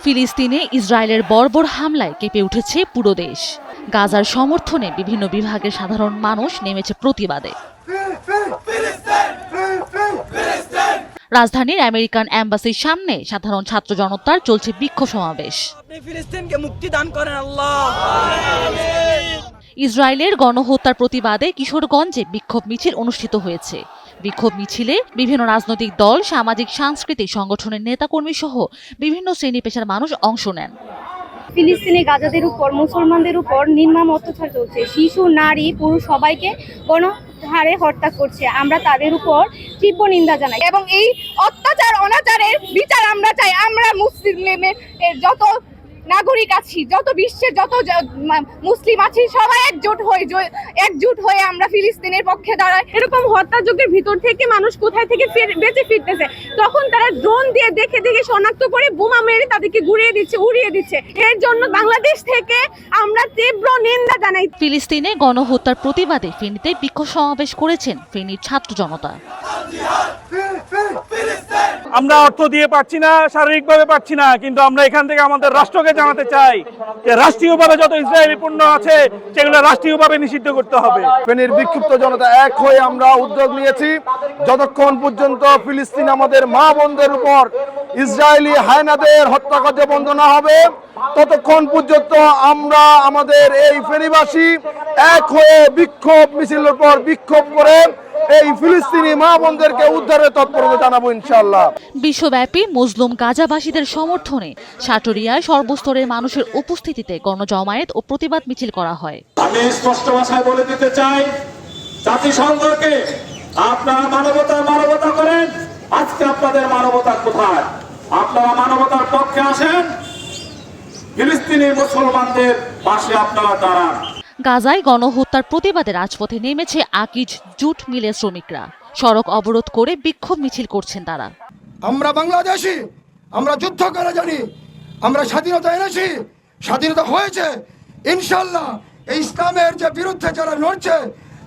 ফিলিস্তিনে ইসরায়েলের বর্বর হামলায় কেঁপে উঠেছে পুরো দেশ। গাজার সমর্থনে বিভিন্ন বিভাগের সাধারণ মানুষ নেমেছে প্রতিবাদে। রাজধানীর আমেরিকান এম্বাসির সামনে সাধারণ ছাত্র জনতার চলছে বিক্ষোভ সমাবেশ। ফিলিস্তিনকে মুক্তি দান করেন আল্লাহ। ইসরায়েলের গণহত্যার প্রতিবাদে কিশোরগঞ্জে বিক্ষোভ মিছিল অনুষ্ঠিত হয়েছে। বিক্ষোভ মিছিলে বিভিন্ন রাজনৈতিক দল, সামাজিক সাংস্কৃতিক সংগঠনের নেতাকর্মী সহ বিভিন্ন শ্রেণী পেশার মানুষ অংশ নেন। ফিলিস্তিনে গাজাদের উপর, মুসলমানদের উপর নির্মম অত্যাচার চলছে। শিশু, নারী, পুরুষ সবাইকে গণহারে হত্যা করছে। আমরা তাদের উপর তীব্র নিন্দা জানাই এবং এই অত্যাচার অনাচারের বিচার আমরা চাই। আমরা মুসলিমের যত নাগরিক আছি, যত বিশ্বের যত মুসলিম আছি, সবাই একজুট হয়ে আমরা ফিলিস্তিনের পক্ষে দাঁড়াই। এরকম হত্যাযজ্ঞের ভিতর থেকে মানুষ কোথায় থেকে বেঁচে ফিরতেছে, তখন তারা ড্রোন দিয়ে দেখে শনাক্ত করে বোমা মেরে তাদেরকে উড়িয়ে দিচ্ছে। এর জন্য বাংলাদেশ থেকে আমরা তীব্র নিন্দা জানাই। ফিলিস্তিনে গণহত্যার প্রতিবাদে ফেনীতে বিক্ষোভ সমাবেশ করেছেন ফেনীর ছাত্র জনতা। আমরা অর্থ দিয়ে পাচ্ছি না, শারীরিকভাবে পাচ্ছি না, কিন্তু আমরা এখান থেকে আমাদের রাষ্ট্রকে জানাতে চাই যে রাষ্ট্রীয়ভাবে যত ইসরায়েলি পণ্য আছে সেগুলো রাষ্ট্রীয়ভাবে নিষিদ্ধ করতে হবে। ফেনীর বিক্ষুব্ধ জনতা এক হয়ে আমরা উদ্যোগ নিয়েছি, যতক্ষণ পর্যন্ত ফিলিস্তিন আমাদের মা বোনদের উপর ইসরায়েলি হায়নাদের হত্যাকার্য বন্ধ না হবে, ততক্ষণ পর্যন্ত আমরা আমাদের এই ফেনীবাসী এক হয়ে বিক্ষোভ মিছিলের পর বিক্ষোভ করে এই ফিলিস্তিনি মা বোনদেরকে উদ্ধারের তৎপরতা জানাবো ইনশাআল্লাহ। বিশ্বব্যাপী মুসলিম গাজাবাসীদের সমর্থনে সাটুরিয়ায় সর্বস্তরের মানুষের উপস্থিতিতে গণজমায়েত ও প্রতিবাদ মিছিল করা হয়। আমি স্পষ্ট ভাষায় বলে দিতে চাই, জাতিসংঘকে আপনারা মানবতা করেন, আজকে আপনাদের মানবতা কোথায়? আপনারা মানবতার পক্ষে আসেন, ফিলিস্তিনি মুসলমানদের পাশে আপনারা দাঁড়ান। গাজায় গণহত্যার প্রতিবাদে রাজপথে নেমেছে আকিজ জুট মিলের শ্রমিকরা। সড়ক অবরোধ করে বিক্ষোভ মিছিল করছেন তারা। আমরা বাংলাদেশি, আমরা যুদ্ধ করে জানি, আমরা স্বাধীনতা এনেছি, স্বাধীনতা হয়েছে। ইনশাল্লাহ এই ইসলামের যে বিরুদ্ধে যারা লড়ছে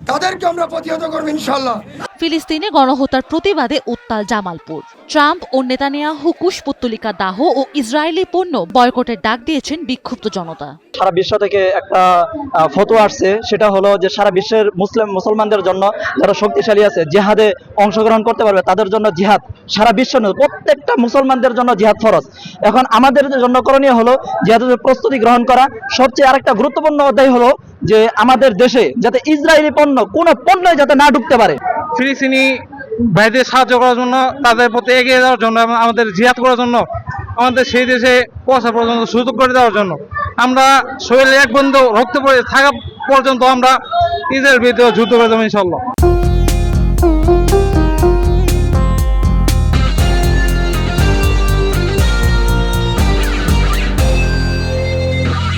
তাদেরকে আমরা প্রতিহত করব ইনশাল্লাহ। ফিলিস্তিনে গণহত্যার প্রতিবাদে উত্তাল জামালপুর। ট্রাম্প ও নেতানিয়াহু কুশপুত্তলিকা দাহ ও ইসরায়েলি পণ্য বয়কটের ডাক দিয়েছেন বিক্ষুব্ধ জনতা। সারা বিশ্ব থেকে একটা ফতোয়া আসছে, সেটা হলো যে সারা বিশ্বের মুসলমানদের জন্য যারা শক্তিশালী আছে, জিহাদে অংশগ্রহণ করতে পারবে, তাদের জন্য জিহাদ সারা বিশ্ব প্রত্যেকটা মুসলমানদের জন্য জিহাদ ফরজ। এখন আমাদের জন্য করণীয় হলো জিহাদের প্রস্তুতি গ্রহণ করা। সবচেয়ে আরেকটা গুরুত্বপূর্ণ অধ্যায় হলো যে আমাদের দেশে যাতে ইসরায়েলি পণ্য কোনো পণ্য যাতে না ঢুকতে পারে। ফিলিস্তিনি ভাইদের সাহায্য করার জন্য, তাদের প্রতি এগিয়ে যাওয়ার জন্য এবং আমাদের জিহাদ করার জন্য, আমাদের সেই দেশে পৌঁছা পর্যন্ত সুযোগ করে দেওয়ার জন্য, আমরা শরীরে এক বন্ধু রক্ত পড়ে থাকা পর্যন্ত আমরা ইসরায়েলের বিরুদ্ধে যুদ্ধ করে দেবো ইনশাআল্লাহ।